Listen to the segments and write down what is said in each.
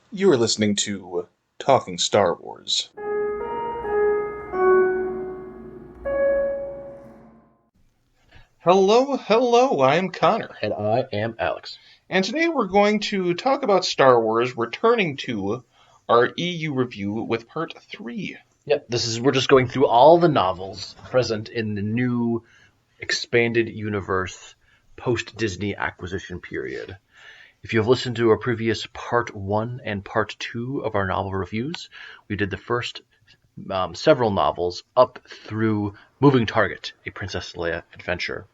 You are listening to Talking Star Wars. Hello, I'm Connor. And I am Alex. And today we're going to talk about Star Wars, returning to our EU review with Part 3. Yep, we're just going through all the novels present in the new expanded universe post-Disney acquisition period. If you have listened to our previous Part 1 and Part 2 of our novel reviews, we did the first several novels up through Moving Target, a Princess Leia adventure.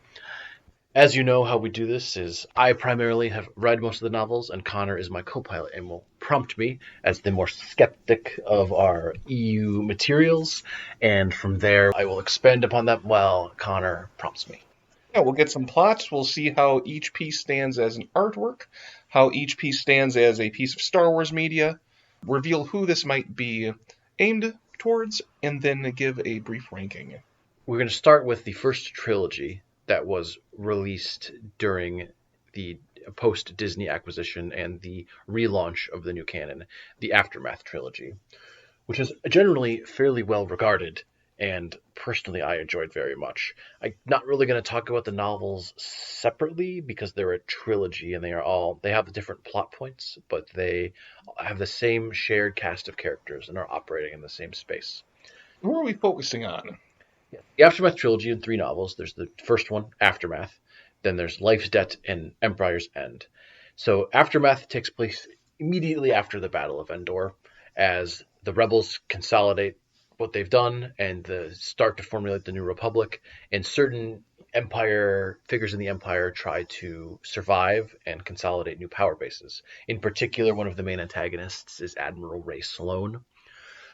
As you know, how we do this is I primarily have read most of the novels, and Connor is my co-pilot and will prompt me as the more skeptic of our EU materials, and from there I will expand upon that while Connor prompts me. Yeah, we'll get some plots. We'll see how each piece stands as an artwork, how each piece stands as a piece of Star Wars media, reveal who this might be aimed towards, and then give a brief ranking. We're going to start with the first trilogy that was released during the post-Disney acquisition and the relaunch of the new canon, the Aftermath trilogy, which is generally fairly well regarded and personally I enjoyed very much. I'm not really going to talk about the novels separately because they're a trilogy and they have the different plot points, but they have the same shared cast of characters and are operating in the same space. Who are we focusing on? The Aftermath trilogy in 3 novels. There's the first one, Aftermath. Then there's Life's Debt and Empire's End. So Aftermath takes place immediately after the Battle of Endor, as the rebels consolidate what they've done and start to formulate the New Republic, and certain Empire figures in the Empire try to survive and consolidate new power bases. In particular, one of the main antagonists is Admiral Ray Sloane.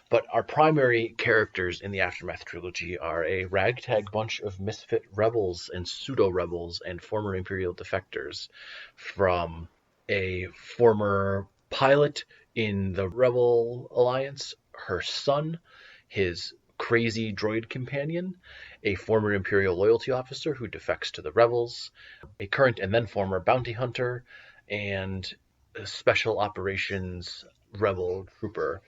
But our primary characters in the Aftermath trilogy are a ragtag bunch of misfit rebels and pseudo-rebels and former Imperial defectors, from a former pilot in the Rebel Alliance, her son, his crazy droid companion, a former Imperial loyalty officer who defects to the rebels, a current and then former bounty hunter, and a special operations rebel trooper.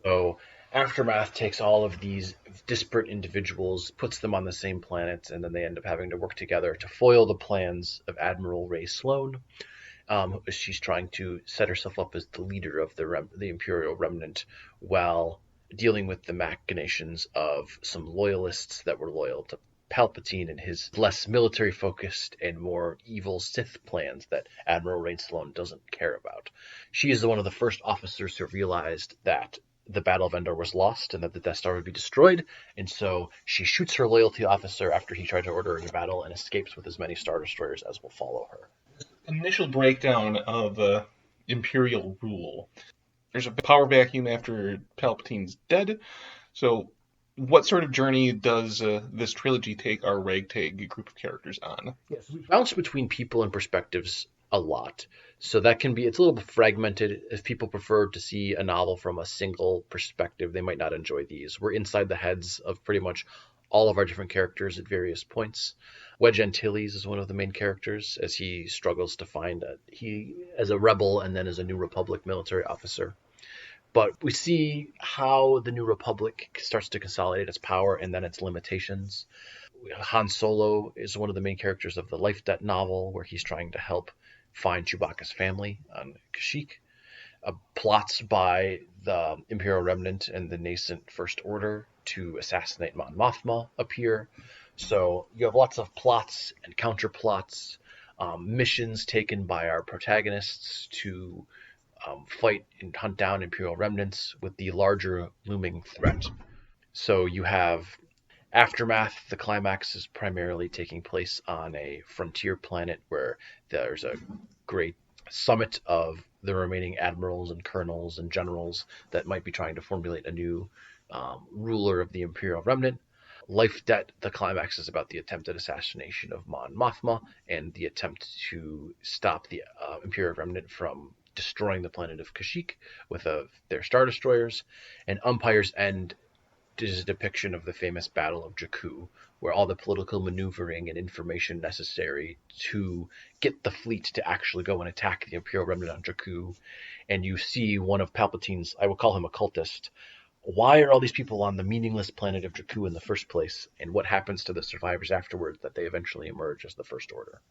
So Aftermath takes all of these disparate individuals, puts them on the same planet, and then they end up having to work together to foil the plans of Admiral Ray Sloane. She's trying to set herself up as the leader of the Imperial Remnant while dealing with the machinations of some loyalists that were loyal to Palpatine and his less military-focused and more evil Sith plans that Admiral Ray Sloane doesn't care about. She is one of the first officers who realized that the Battle of Endor was lost and that the Death Star would be destroyed, and so she shoots her loyalty officer after he tried to order a battle and escapes with as many Star Destroyers as will follow her. Initial breakdown of Imperial rule. There's a power vacuum after Palpatine's dead, so what sort of journey does this trilogy take our ragtag group of characters on? Yes, we bounce between people and perspectives a lot. So it's a little bit fragmented. If people prefer to see a novel from a single perspective, they might not enjoy these. We're inside the heads of pretty much all of our different characters at various points. Wedge Antilles is one of the main characters as he struggles to find he as a rebel and then as a New Republic military officer. But we see how the New Republic starts to consolidate its power and then its limitations. Han Solo is one of the main characters of the Life Debt novel, where he's trying to help find Chewbacca's family on Kashyyyk. Plots by the Imperial Remnant and the nascent First Order to assassinate Mon Mothma appear. So you have lots of plots and counterplots, missions taken by our protagonists to fight and hunt down Imperial remnants with the larger looming threat. So you have Aftermath. The climax is primarily taking place on a frontier planet where there's a great summit of the remaining admirals and colonels and generals that might be trying to formulate a new ruler of the Imperial Remnant. Life Debt, the climax is about the attempted assassination of Mon Mothma and the attempt to stop the Imperial Remnant from destroying the planet of Kashyyyk with their Star Destroyers. And Empire's End is a depiction of the famous Battle of Jakku, where all the political maneuvering and information necessary to get the fleet to actually go and attack the Imperial Remnant on Jakku. And you see one of Palpatine's, I will call him a cultist. Why are all these people on the meaningless planet of Jakku in the first place? And what happens to the survivors afterwards that they eventually emerge as the First Order?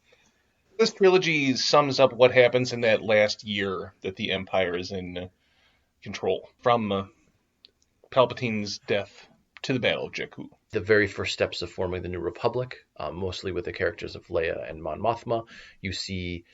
This trilogy sums up what happens in that last year that the Empire is in control, from Palpatine's death to the Battle of Jakku. The very first steps of forming the New Republic, mostly with the characters of Leia and Mon Mothma. You see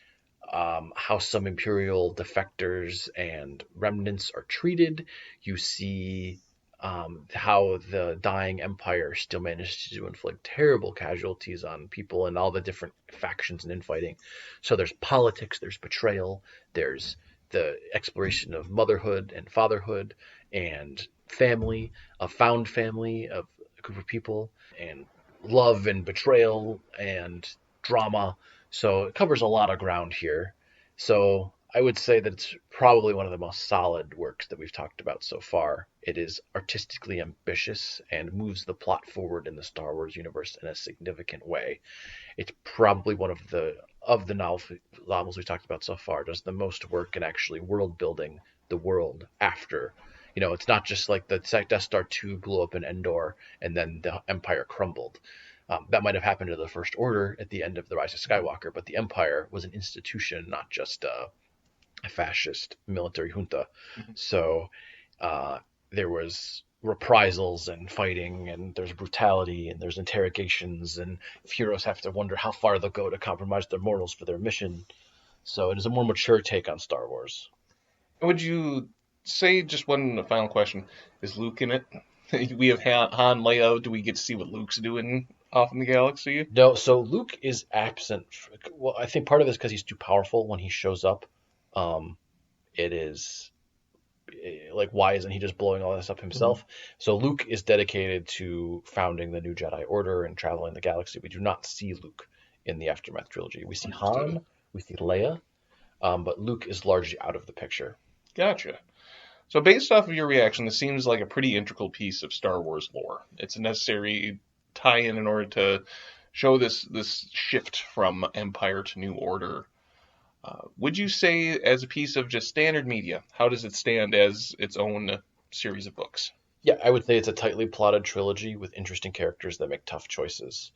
how some Imperial defectors and remnants are treated. You see how the dying Empire still manages to inflict terrible casualties on people and all the different factions and infighting. So there's politics, there's betrayal, there's the exploration of motherhood and fatherhood and family, a found family of a group of people, and love and betrayal and drama. So it covers a lot of ground here. So I would say that it's probably one of the most solid works that we've talked about so far. It is artistically ambitious and moves the plot forward in the Star Wars universe in a significant way. It's probably one of the novels we've talked about so far does the most work in actually world building the world after. You know, it's not just like the Death Star 2 blew up in Endor and then the Empire crumbled. That might have happened to the First Order at the end of The Rise of Skywalker, but the Empire was an institution, not just a fascist military junta. Mm-hmm. So there was reprisals and fighting, and there's brutality, and there's interrogations, and heroes have to wonder how far they'll go to compromise their morals for their mission. So it is a more mature take on Star Wars. Would you say, just one final question, is Luke in it? We have Han, Leia. Do we get to see what Luke's doing off in the galaxy? No, so Luke is absent. Well, I think part of it is because he's too powerful when he shows up. It is like, why isn't he just blowing all this up himself? Mm-hmm. So Luke is dedicated to founding the new Jedi Order and traveling the galaxy. We do not see Luke in the Aftermath trilogy. We see Han, we see Leia, but Luke is largely out of the picture. Gotcha. So based off of your reaction, this seems like a pretty integral piece of Star Wars lore. It's a necessary tie-in order to show this shift from Empire to New Order. Would you say, as a piece of just standard media, how does it stand as its own series of books? Yeah, I would say it's a tightly plotted trilogy with interesting characters that make tough choices.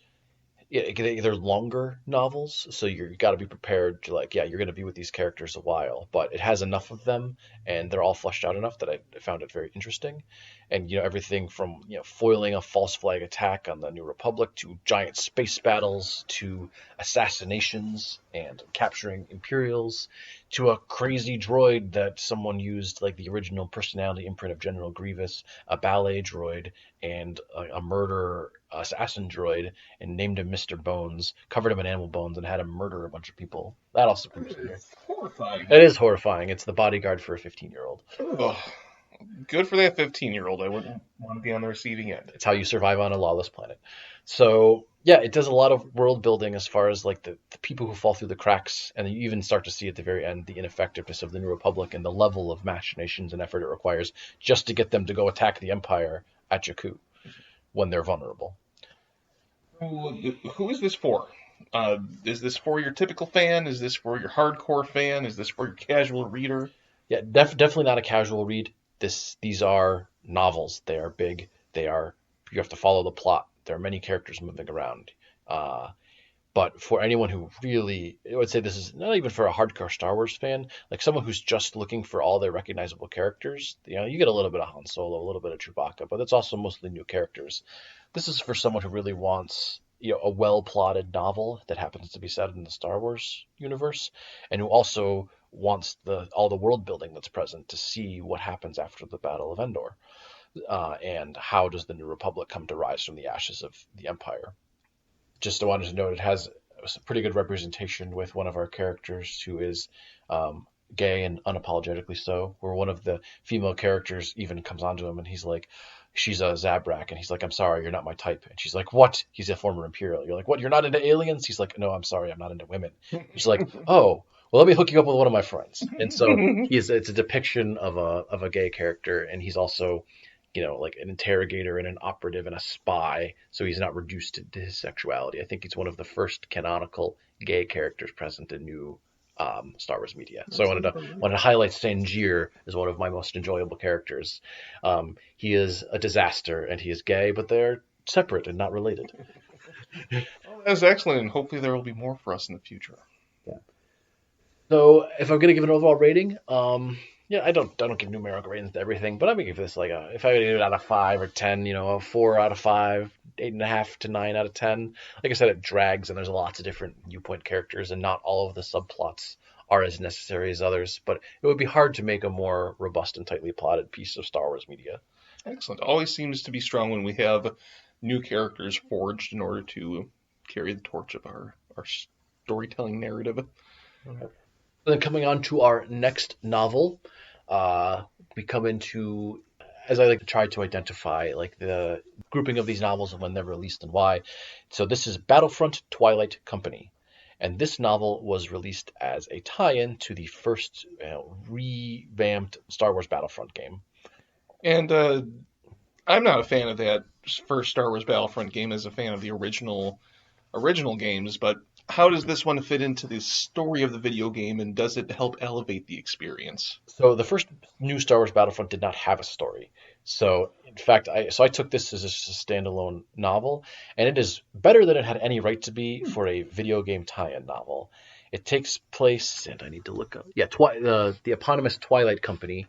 Yeah, they're longer novels, so you got to be prepared to, like, yeah, you're going to be with these characters a while, but it has enough of them, and they're all fleshed out enough that I found it very interesting. And, you know, everything from, you know, foiling a false flag attack on the New Republic to giant space battles to assassinations and capturing Imperials to a crazy droid that someone used, like the original personality imprint of General Grievous, a ballet droid, and a murder assassin droid, and named him Mr. Bones, covered him in animal bones, and had him murder a bunch of people. That also proves it. It's horrifying. It is horrifying. It's the bodyguard for a 15-year-old. Ugh. Good for that 15-year-old. I wouldn't want to be on the receiving end. It's how you survive on a lawless planet. So, yeah, it does a lot of world building as far as, like, the people who fall through the cracks, and you even start to see at the very end the ineffectiveness of the New Republic and the level of machinations and effort it requires just to get them to go attack the Empire at Jakku when they're vulnerable. Who is this for? Is this for your typical fan? Is this for your hardcore fan? Is this for your casual reader? Yeah, definitely not a casual read. These are novels. They are big. You have to follow the plot. There are many characters moving around. But for anyone who really, I would say this is not even for a hardcore Star Wars fan, like someone who's just looking for all their recognizable characters. You know, you get a little bit of Han Solo, a little bit of Chewbacca, but it's also mostly new characters. This is for someone who really wants, you know, a well-plotted novel that happens to be set in the Star Wars universe, and who also wants all the world building that's present to see what happens after the Battle of Endor, and how does the New Republic come to rise from the ashes of the Empire. Just wanted to note it has a pretty good representation with one of our characters who is gay and unapologetically so, where one of the female characters even comes onto him and he's like, she's a Zabrak, and he's like, I'm sorry, you're not my type. And she's like, what? He's a former Imperial. You're like, what, you're not into aliens? He's like, no, I'm sorry, I'm not into women. She's like, oh, well, let me hook you up with one of my friends. And so it's a depiction of a gay character, and he's also like an interrogator and an operative and a spy, so he's not reduced to his sexuality. I think he's one of the first canonical gay characters present in new Star Wars media. So I wanted to highlight Sanjir as one of my most enjoyable characters. He is a disaster and he is gay, but they're separate and not related. Well, that's excellent, and hopefully there will be more for us in the future. Yeah. So if I'm gonna give it an overall rating, I don't give numerical ratings to everything, but I'm gonna give this like if I give it out of 5 or 10, a 4 out of 5, 8.5 to 9 out of 10. Like I said, it drags and there's lots of different viewpoint characters, and not all of the subplots are as necessary as others. But it would be hard to make a more robust and tightly plotted piece of Star Wars media. Excellent. Always seems to be strong when we have new characters forged in order to carry the torch of our storytelling narrative. Okay. Then coming on to our next novel, we come into, as I like to try to identify, like the grouping of these novels and when they're released and why. So this is Battlefront Twilight Company. And this novel was released as a tie-in to the first revamped Star Wars Battlefront game. And I'm not a fan of that first Star Wars Battlefront game as a fan of the original games, but how does this one fit into the story of the video game, and does it help elevate the experience? So the first new Star Wars Battlefront did not have a story. So in fact, I took this as a standalone novel, and it is better than it had any right to be for a video game tie-in novel. It takes place, and I need to look up, the eponymous Twilight Company.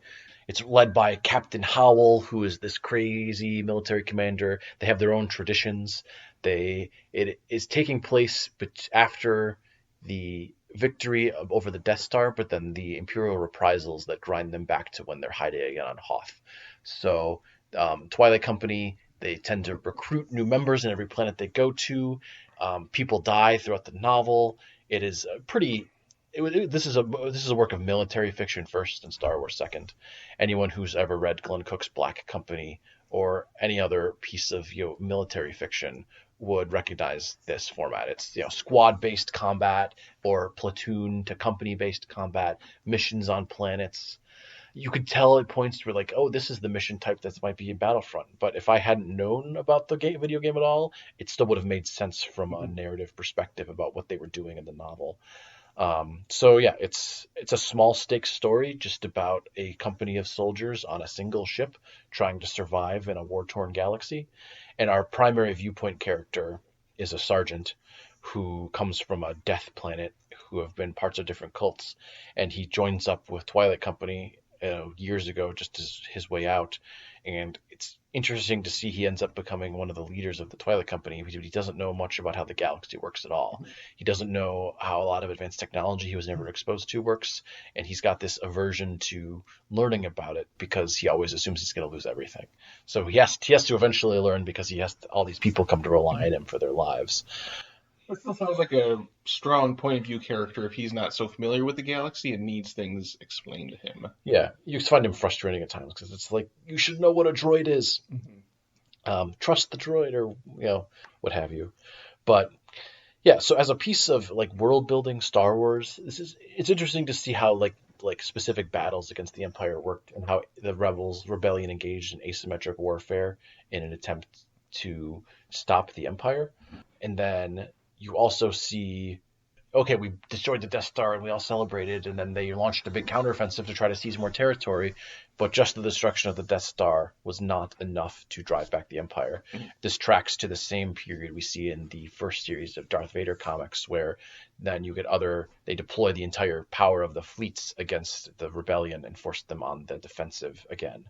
It's led by Captain Howell, who is this crazy military commander. They have their own traditions. It is taking place after the victory over the Death Star, but then the Imperial reprisals that grind them back to when they're hiding again on Hoth. So Twilight Company, they tend to recruit new members in every planet they go to. People die throughout the novel. It is this is a work of military fiction first and Star Wars second. Anyone who's ever read Glenn Cook's Black Company or any other piece of military fiction would recognize this format. It's squad-based combat or platoon to company-based combat, missions on planets. You could tell at points where like, oh, this is the mission type that might be in Battlefront. But if I hadn't known about the video game at all, it still would have made sense from a narrative perspective about what they were doing in the novel. It's a small stakes story just about a company of soldiers on a single ship trying to survive in a war-torn galaxy. And our primary viewpoint character is a sergeant who comes from a death planet who have been parts of different cults. And he joins up with Twilight Company years ago, just as his way out. And it's interesting to see he ends up becoming one of the leaders of the Twilight Company. He doesn't know much about how the galaxy works at all. He doesn't know how a lot of advanced technology he was never exposed to works. And he's got this aversion to learning about it because he always assumes he's going to lose everything. So he has to eventually learn because all these people come to rely on him for their lives. It still sounds like a strong point of view character if he's not so familiar with the galaxy and needs things explained to him. Yeah, you find him frustrating at times because it's like, you should know what a droid is. Mm-hmm. Trust the droid or, what have you. But yeah, so as a piece of like world building Star Wars, it's interesting to see how like specific battles against the Empire worked and how the rebellion engaged in asymmetric warfare in an attempt to stop the Empire. And then you also see, okay, we destroyed the Death Star and we all celebrated, and then they launched a big counteroffensive to try to seize more territory, but just the destruction of the Death Star was not enough to drive back the Empire. Mm-hmm. This tracks to the same period we see in the first series of Darth Vader comics, where then you get they deploy the entire power of the fleets against the rebellion and force them on the defensive again.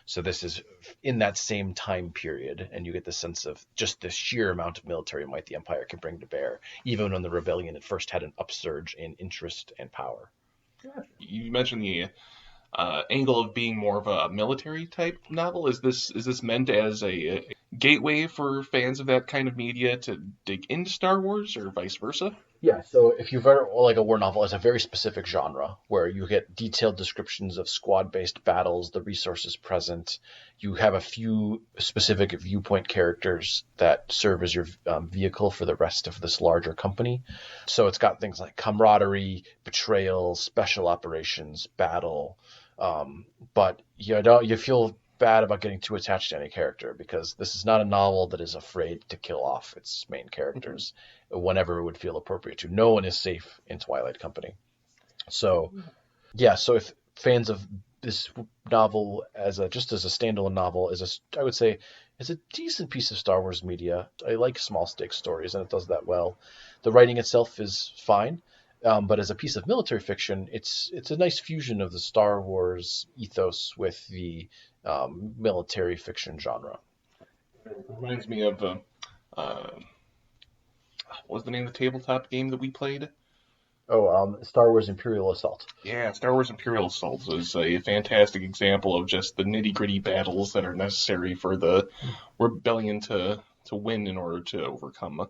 So this is in that same time period, and you get the sense of just the sheer amount of military might the Empire can bring to bear, even when the rebellion at first had an upsurge in interest and power. You mentioned the angle of being more of a military type novel. Is this meant as a gateway for fans of that kind of media to dig into Star Wars, or vice versa? Yeah, so if you've ever, like a war novel, it's a very specific genre where you get detailed descriptions of squad-based battles, the resources present. You have a few specific viewpoint characters that serve as your vehicle for the rest of this larger company. So it's got things like camaraderie, betrayal, special operations, battle. But you feel bad about getting too attached to any character, because this is not a novel that is afraid to kill off its main characters whenever it would feel appropriate to. No one is safe in Twilight Company. So, yeah, so if fans of this novel just as a standalone novel I would say is a decent piece of Star Wars media. I like small stakes stories, and it does that well. The writing itself is fine, but as a piece of military fiction, it's a nice fusion of the Star Wars ethos with the military fiction genre. It reminds me of what was the name of the tabletop game that we played? Star Wars Imperial Assault. Yeah, Star Wars Imperial Assault is a fantastic example of just the nitty-gritty battles that are necessary for the rebellion to win in order to overcome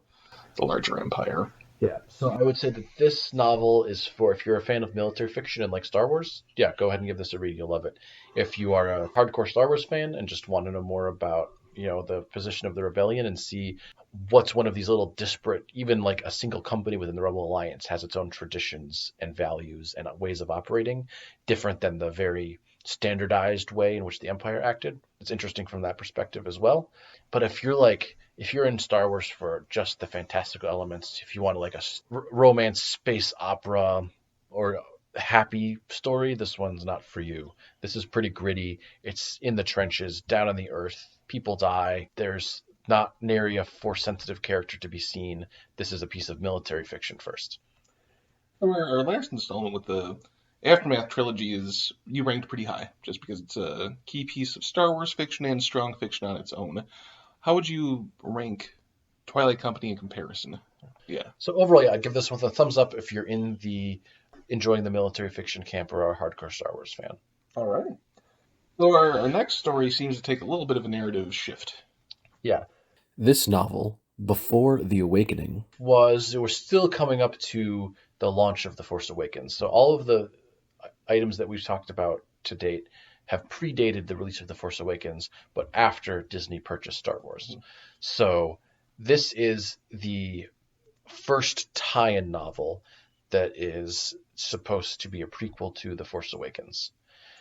the larger empire. Yeah, so I would say that this novel is for, if you're a fan of military fiction and like Star Wars, yeah, go ahead and give this a read. You'll love it. If you are a hardcore Star Wars fan and just want to know more about, the position of the rebellion and see what's one of these little disparate, even like a single company within the Rebel Alliance has its own traditions and values and ways of operating, different than the very standardized way in which the Empire acted. It's interesting from that perspective as well. But if you're in Star Wars for just the fantastical elements, if you want like a romance space opera or happy story, this one's not for you. This is pretty gritty. It's in the trenches, down on the earth. People die. There's not nary a Force-sensitive character to be seen. This is a piece of military fiction first. Our last installment with the Aftermath trilogy is you ranked pretty high, just because it's a key piece of Star Wars fiction and strong fiction on its own. How would you rank Twilight Company in comparison? Yeah. So overall, I'd give this one a thumbs up if you're enjoying the military fiction camp or a hardcore Star Wars fan. All right. So our next story seems to take a little bit of a narrative shift. Yeah. This novel, Before the Awakening, we're still coming up to the launch of The Force Awakens. So all of the items that we've talked about to date have predated the release of The Force Awakens, but after Disney purchased Star Wars. So this is the first tie-in novel that is supposed to be a prequel to The Force Awakens.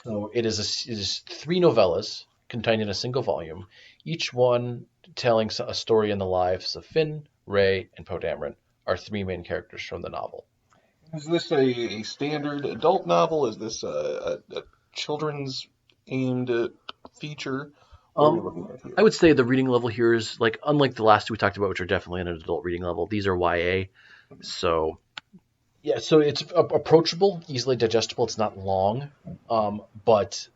So it is 3 novellas contained in a single volume, each one telling a story in the lives of Finn, Rey, and Poe Dameron, our 3 main characters from the novel. Is this a standard adult novel? Is this a children's aimed feature? What are we looking at here? I would say the reading level here is unlike the last 2 we talked about, which are definitely an adult reading level. These are YA. So yeah, so it's approachable, easily digestible. It's not long, but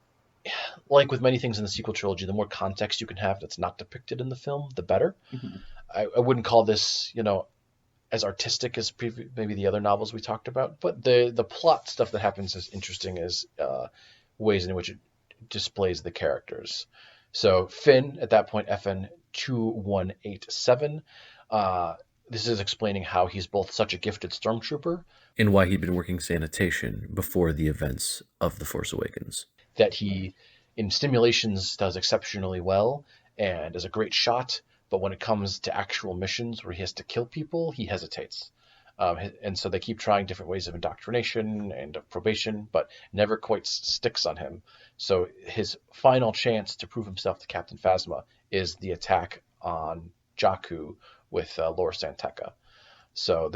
like with many things in the sequel trilogy, the more context you can have that's not depicted in the film, the better. Mm-hmm. I wouldn't call this, as artistic as maybe the other novels we talked about, but the plot stuff that happens is interesting as ways in which it displays the characters. So Finn, at that point, FN 2187, this is explaining how he's both such a gifted stormtrooper and why he'd been working sanitation before the events of The Force Awakens. That he, in simulations, does exceptionally well and is a great shot, but when it comes to actual missions where he has to kill people, he hesitates. And so they keep trying different ways of indoctrination and of probation, but never quite sticks on him. So his final chance to prove himself to Captain Phasma is the attack on Jakku with Lor San Tekka. So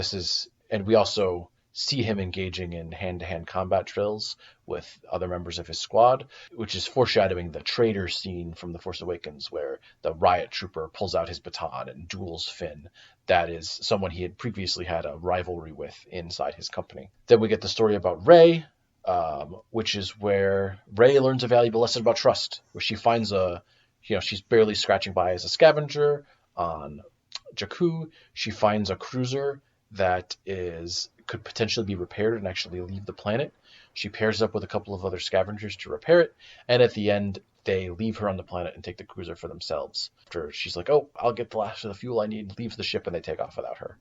and we also see him engaging in hand-to-hand combat drills with other members of his squad, which is foreshadowing the traitor scene from The Force Awakens, where the riot trooper pulls out his baton and duels Finn. That is someone he had previously had a rivalry with inside his company. Then we get the story about Rey, which is where Rey learns a valuable lesson about trust, where she finds she's barely scratching by as a scavenger on Jakku. She finds a cruiser that could potentially be repaired and actually leave the planet. She pairs up with a couple of other scavengers to repair it, and at the end, they leave her on the planet and take the cruiser for themselves. After she's like, "Oh, I'll get the last of the fuel I need," leaves the ship, and they take off without her.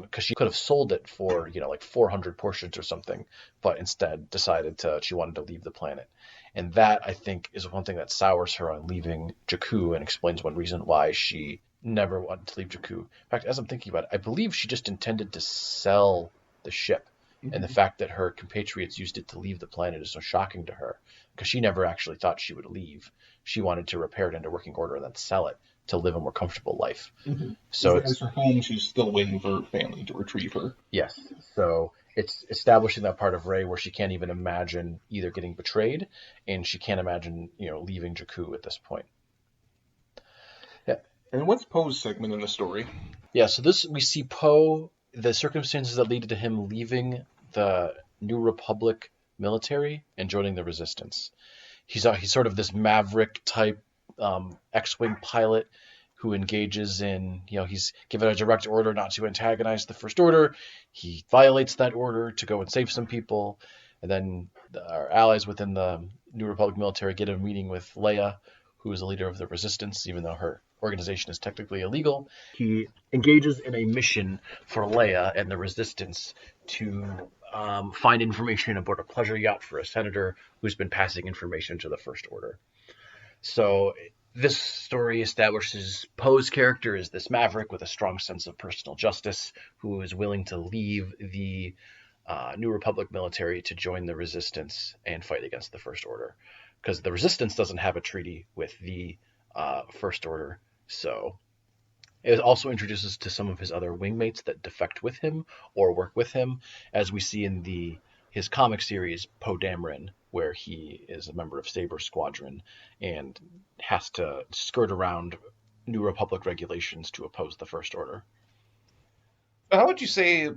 Because she could have sold it for 400 portions or something, but instead decided she wanted to leave the planet. And that, I think, is one thing that sours her on leaving Jakku and explains one reason why she never wanted to leave Jakku. In fact, as I'm thinking about it, I believe she just intended to sell the ship And the fact that her compatriots used it to leave the planet is so shocking to her, because she never actually thought she would leave. She wanted to repair it into working order and then sell it to live a more comfortable life. So as her home, she's still waiting for her family to retrieve her. yes, so it's establishing that part of Rey where she can't even imagine either getting betrayed, and she can't imagine leaving Jakku at this point. Yeah. And what's Poe's segment in the story? Yeah, so we see Poe, the circumstances that lead to him leaving the New Republic military and joining the Resistance. He's sort of this maverick type X-wing pilot who engages in, he's given a direct order not to antagonize the First Order. He violates that order to go and save some people, and then our allies within the New Republic military get a meeting with Leia, who is a leader of the Resistance, even though her organization is technically illegal. He engages in a mission for Leia and the Resistance to find information aboard a pleasure yacht for a senator who's been passing information to the First Order. So this story establishes Poe's character as this maverick with a strong sense of personal justice who is willing to leave the New Republic military to join the Resistance and fight against the First Order. Because the Resistance doesn't have a treaty with the First Order, so it also introduces to some of his other wingmates that defect with him or work with him, as we see in his comic series Poe Dameron, where he is a member of Saber Squadron and has to skirt around New Republic regulations to oppose the First Order. How would you say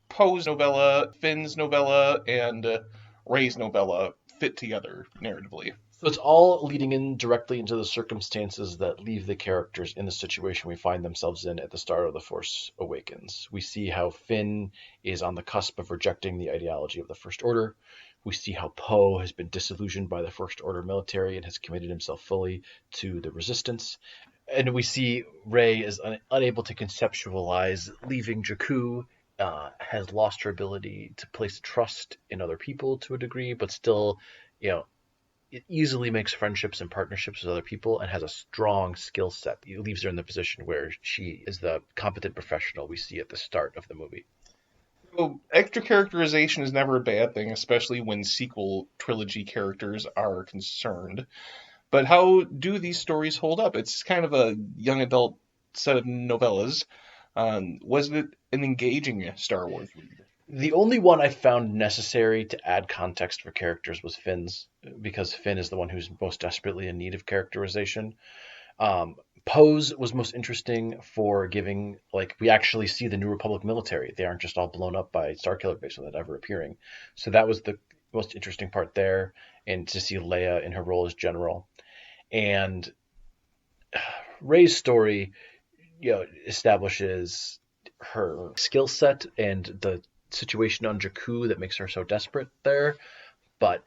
Poe's novella, Finn's novella, and Rey's novella fit together narratively? So it's all leading in directly into the circumstances that leave the characters in the situation we find themselves in at the start of The Force Awakens. We see how Finn is on the cusp of rejecting the ideology of the First Order. We see how Poe has been disillusioned by the First Order military and has committed himself fully to the Resistance. And we see Rey is unable to conceptualize leaving Jakku, has lost her ability to place trust in other people to a degree, but still, it easily makes friendships and partnerships with other people and has a strong skill set. It leaves her in the position where she is the competent professional we see at the start of the movie. So extra characterization is never a bad thing, especially when sequel trilogy characters are concerned. But how do these stories hold up? It's kind of a young adult set of novellas. Was it an engaging Star Wars read? The only one I found necessary to add context for characters was Finn's, because Finn is the one who's most desperately in need of characterization. Poe's was most interesting for giving, we actually see the New Republic military. They aren't just all blown up by Starkiller Base without ever appearing. So that was the most interesting part there, and to see Leia in her role as general. And Rey's story, establishes her skill set and the situation on Jakku that makes her so desperate there. But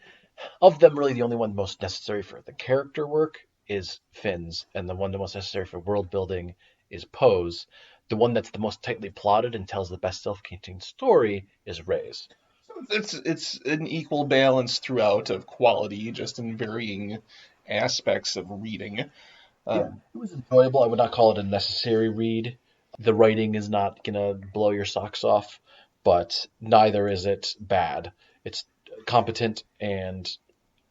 of them, really the only one most necessary for the character work is Finn's, and the one the most necessary for world building is Poe's. The one that's the most tightly plotted and tells the best self-contained story is Rey's. It's an equal balance throughout of quality, just in varying aspects of reading. It was enjoyable. I would not call it a necessary read. The writing is not going to blow your socks off, but neither is it bad. It's competent and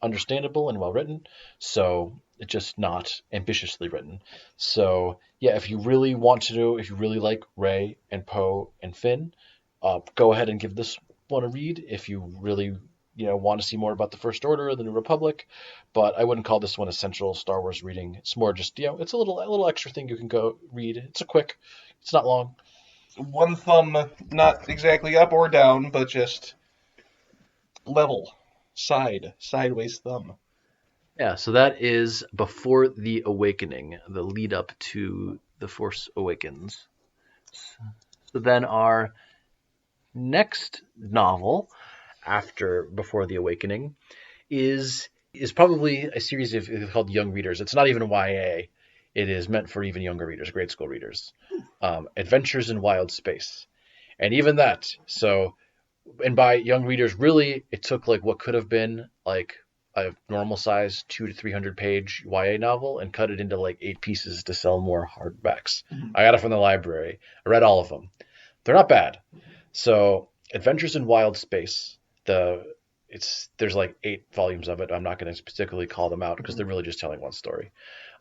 understandable and well written, so it's just not ambitiously written. So yeah, if you really like Rey and Poe and Finn, go ahead and give this one a read. If you really want to see more about the First Order or the New Republic, but I wouldn't call this one essential Star Wars reading. It's more just it's a little extra thing you can go read. It's not long. One thumb, not exactly up or down, but just level, sideways thumb. Yeah, so that is Before the Awakening, the lead up to The Force Awakens. So then our next novel after Before the Awakening is probably a series called Young Readers. It's not even YA. It is meant for even younger readers, grade school readers. Adventures in Wild Space. And even that, and by young readers, really, it took what could have been a normal size 200 to 300 page YA novel and cut it into 8 pieces to sell more hardbacks. Mm-hmm. I got it from the library. I read all of them. They're not bad. So Adventures in Wild Space. There's like 8 volumes of it. I'm not going to specifically call them out because they're really just telling one story.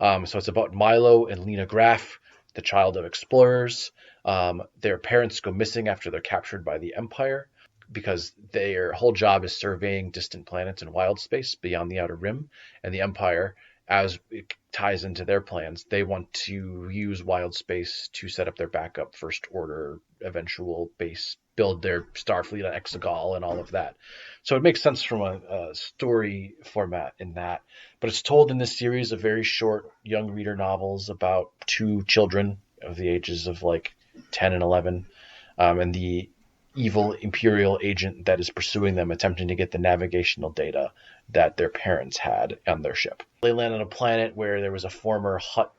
So it's about Milo and Lena Graff, the child of explorers. Their parents go missing after they're captured by the Empire because their whole job is surveying distant planets in wild space beyond the Outer Rim. And the Empire, as it ties into their plans, they want to use wild space to set up their backup First Order eventual base, build their Starfleet on Exegol and all of that. So it makes sense from a story format in that. But it's told in this series of very short young reader novels about 2 children of the ages of like 10 and 11, and the evil Imperial agent that is pursuing them, attempting to get the navigational data that their parents had on their ship. They land on a planet where there was a former Hutt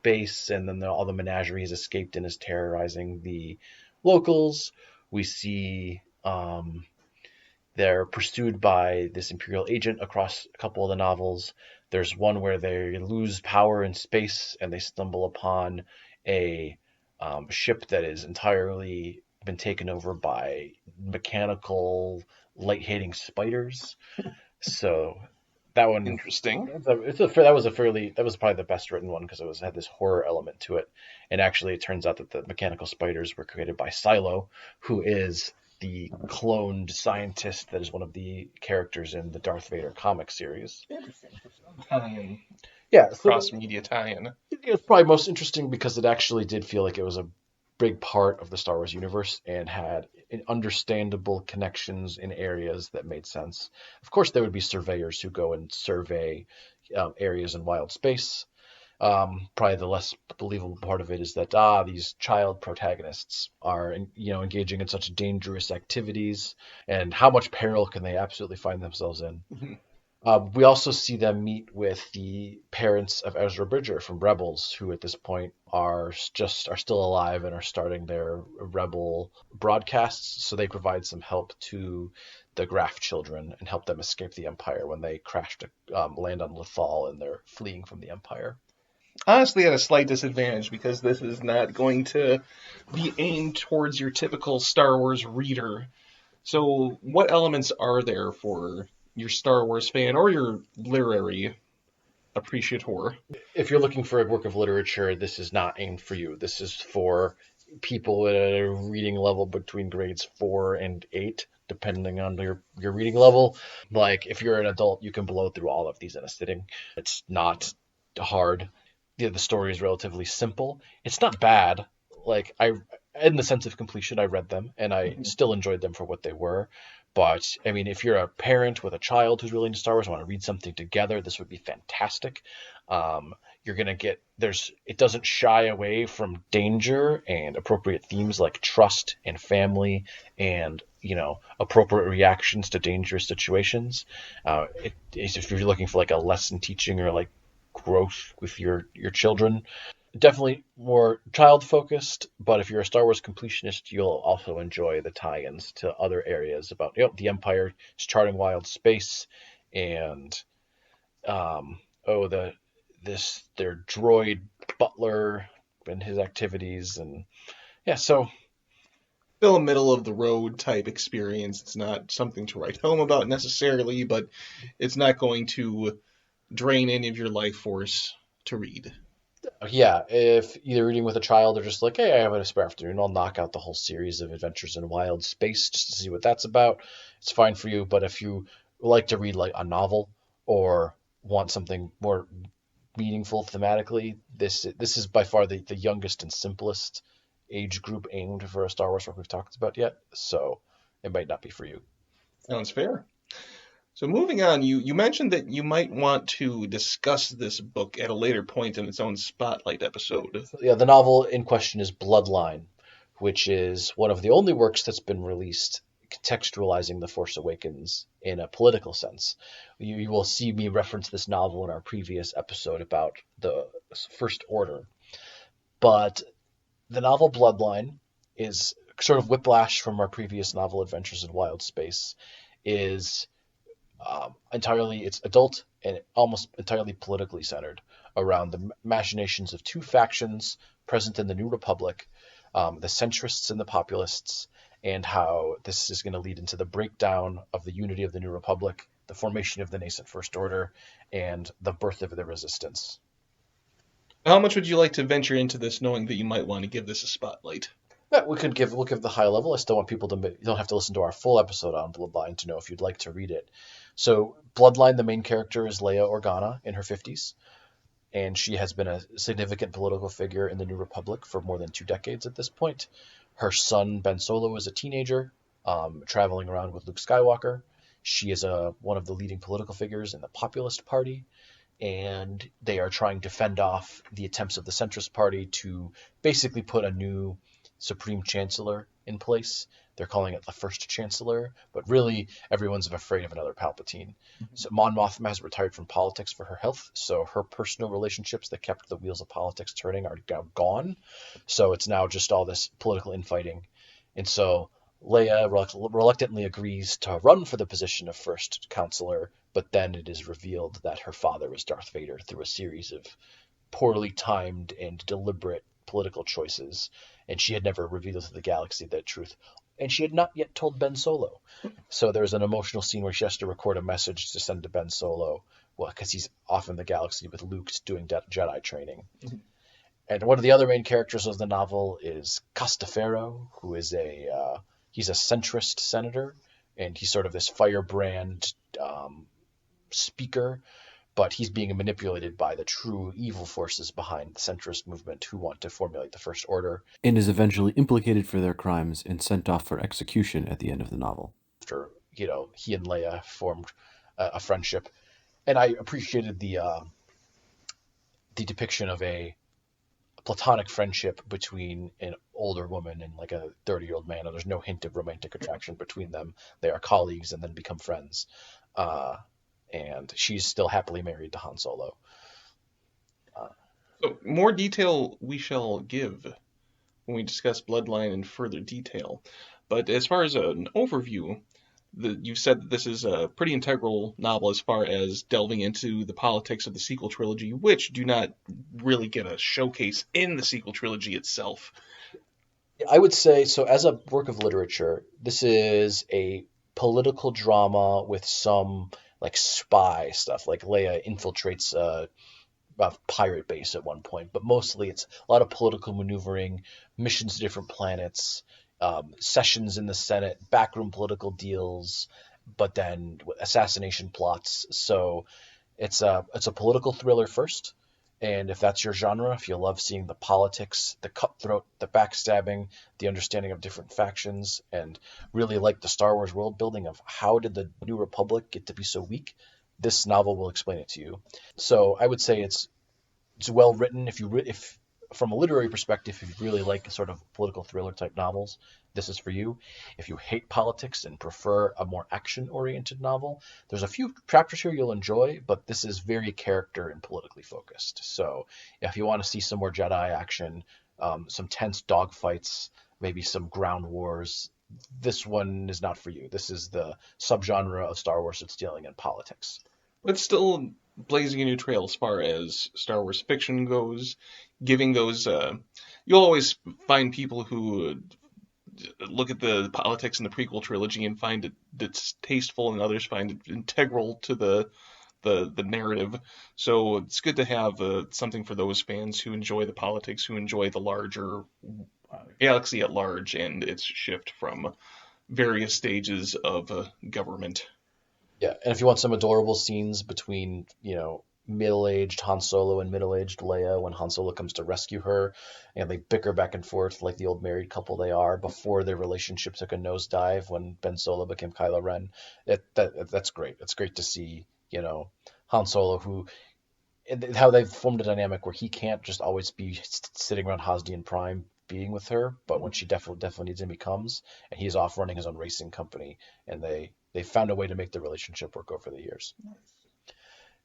base, and then all the menagerie has escaped and is terrorizing the locals. We see they're pursued by this Imperial agent across a couple of the novels. There's one where they lose power in space and they stumble upon a ship that is entirely been taken over by mechanical light-hating spiders. So that one, Interesting. that was probably the best written one because it had this horror element to it. And actually, it turns out that the mechanical spiders were created by Silo, who is the cloned scientist that is one of the characters in the Darth Vader comic series. Interesting. Tie-in. Yeah, so Cross-media tie-in. it's probably most interesting because it actually did feel like it was a big part of the Star Wars universe and had understandable connections in areas that made sense. Of course, there would be surveyors who go and survey areas in wild space. Probably the less believable part of it is that these child protagonists are engaging in such dangerous activities, and how much peril can they absolutely find themselves in. Mm-hmm. We also see them meet with the parents of Ezra Bridger from Rebels, who at this point are still alive and are starting their Rebel broadcasts. So they provide some help to the Graff children and help them escape the Empire when they crash to land on Lothal and they're fleeing from the Empire. Honestly, at a slight disadvantage because this is not going to be aimed towards your typical Star Wars reader. So what elements are there for your Star Wars fan or your literary appreciator? If you're looking for a work of literature, this is not aimed for you. This is for people at a reading level between grades 4 and 8, depending on your reading level. Like, if you're an adult, you can blow through all of these in a sitting. It's not hard. The story is relatively simple. It's not bad. Like, in the sense of completion, I read them, and I still enjoyed them for what they were. But, I mean, if you're a parent with a child who's really into Star Wars and want to read something together, this would be fantastic. You're going to get, it doesn't shy away from danger and appropriate themes like trust and family and, appropriate reactions to dangerous situations. If you're looking for like a lesson teaching or like growth with your children, definitely more child focused, but if you're a Star Wars completionist, you'll also enjoy the tie-ins to other areas about the Empire is charting wild space, and their droid butler and his activities, and so Still a middle of the road type experience. It's not something to write home about necessarily, but it's not going to drain any of your life force to read. Yeah, if either reading with a child or just like, hey, I have a spare afternoon, I'll knock out the whole series of Adventures in Wild Space just to see what that's about. It's fine for you. But if you like to read like a novel or want something more meaningful thematically, this is by far the youngest and simplest age group aimed for a Star Wars work we've talked about yet. So it might not be for you. Sounds fair. So moving on, you mentioned that you might want to discuss this book at a later point in its own spotlight episode. Yeah, the novel in question is Bloodline, which is one of the only works that's been released contextualizing The Force Awakens in a political sense. You will see me reference this novel in our previous episode about the First Order. But the novel Bloodline is sort of whiplash from our previous novel Adventures in Wild Space. It's adult and almost entirely politically centered around the machinations of 2 factions present in the New Republic, the centrists and the populists, and how this is going to lead into the breakdown of the unity of the New Republic, the formation of the nascent First Order, and the birth of the Resistance. How much would you like to venture into this, knowing that you might want to give this a spotlight? Yeah, we'll give the high level. I still want people to, you don't have to listen to our full episode on Bloodline to know if you'd like to read it. So Bloodline, the main character is Leia Organa in her 50s, and she has been a significant political figure in the New Republic for more than 2 decades at this point. Her son Ben Solo is a teenager, traveling around with Luke Skywalker. She is one of the leading political figures in the Populist Party, and they are trying to fend off the attempts of the Centrist Party to basically put a new Supreme Chancellor in place. They're calling it the First Chancellor, but really everyone's afraid of another Palpatine. So Mon Mothma has retired from politics for her health, so her personal relationships that kept the wheels of politics turning are gone. So it's now just all this political infighting. And so Leia reluctantly agrees to run for the position of First Counselor, but then it is revealed that her father is Darth Vader through a series of poorly timed and deliberate political choices, and she had never revealed to the galaxy that truth. And she had not yet told Ben Solo. So there's an emotional scene where she has to record a message to send to Ben Solo, well, because he's off in the galaxy with Luke doing Jedi training. Mm-hmm. And one of the other main characters of the novel is Castaferro, who is he's a centrist senator, and he's sort of this firebrand speaker, but he's being manipulated by the true evil forces behind the centrist movement who want to formulate the First Order. And is eventually implicated for their crimes and sent off for execution at the end of the novel. After, he and Leia formed a friendship. And I appreciated the depiction of a platonic friendship between an older woman and like a 30-year-old man. There's no hint of romantic attraction between them. They are colleagues and then become friends. And she's still happily married to Han Solo. So more detail we shall give when we discuss Bloodline in further detail. But as far as an overview, you've said that this is a pretty integral novel as far as delving into the politics of the sequel trilogy, which do not really get a showcase in the sequel trilogy itself. I would say, so as a work of literature, this is a political drama with some like spy stuff, like Leia infiltrates a pirate base at one point, but mostly it's a lot of political maneuvering, missions to different planets, sessions in the Senate, backroom political deals, but then assassination plots. So it's a political thriller first. And if that's your genre, if you love seeing the politics, the cutthroat, the backstabbing, the understanding of different factions, and really like the Star Wars world building of how did the New Republic get to be so weak, this novel will explain it to you. So I would say it's well written. If from a literary perspective, if you really like sort of political thriller type novels, this is for you. If you hate politics and prefer a more action-oriented novel, there's a few chapters here you'll enjoy, but this is very character and politically focused. So if you want to see some more Jedi action, some tense dogfights, maybe some ground wars, this one is not for you. This is the subgenre of Star Wars that's dealing in politics. It's still blazing a new trail as far as Star Wars fiction goes, giving those... you'll always find people who look at the politics in the prequel trilogy and find it distasteful, and others find it integral to the narrative. So it's good to have something for those fans who enjoy the politics, who enjoy the larger galaxy at large and its shift from various stages of government. Yeah, and if you want some adorable scenes between, middle-aged Han Solo and middle-aged Leia when Han Solo comes to rescue her, and they bicker back and forth like the old married couple they are before their relationship took a nosedive when Ben Solo became Kylo Ren, that's great. It's great to see, Han Solo how they've formed a dynamic where he can't just always be sitting around Hosnian Prime being with her, but when she definitely needs him, he comes, and he's off running his own racing company, and they found a way to make the relationship work over the years. Nice.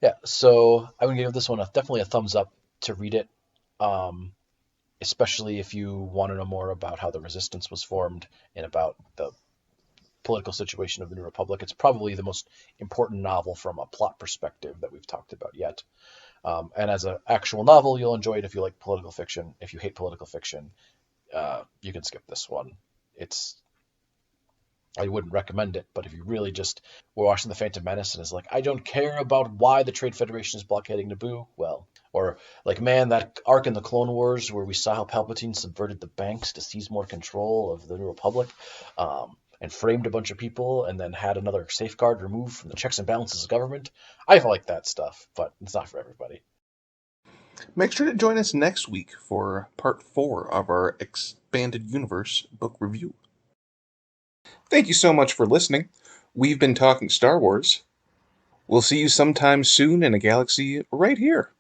Yeah, so I would give this one definitely a thumbs up to read it, especially if you want to know more about how the Resistance was formed and about the political situation of the New Republic. It's probably the most important novel from a plot perspective that we've talked about yet. And as an actual novel, you'll enjoy it if you like political fiction. If you hate political fiction, you can skip this one. It's I wouldn't recommend it. But if you really just were watching The Phantom Menace and is like, I don't care about why the Trade Federation is blockading Naboo, well, or like, man, that arc in the Clone Wars where we saw how Palpatine subverted the banks to seize more control of the New Republic, and framed a bunch of people and then had another safeguard removed from the checks and balances of government. I like that stuff, but it's not for everybody. Make sure to join us next week for part 4 of our Expanded Universe book review. Thank you so much for listening. We've been talking Star Wars. We'll see you sometime soon in a galaxy right here.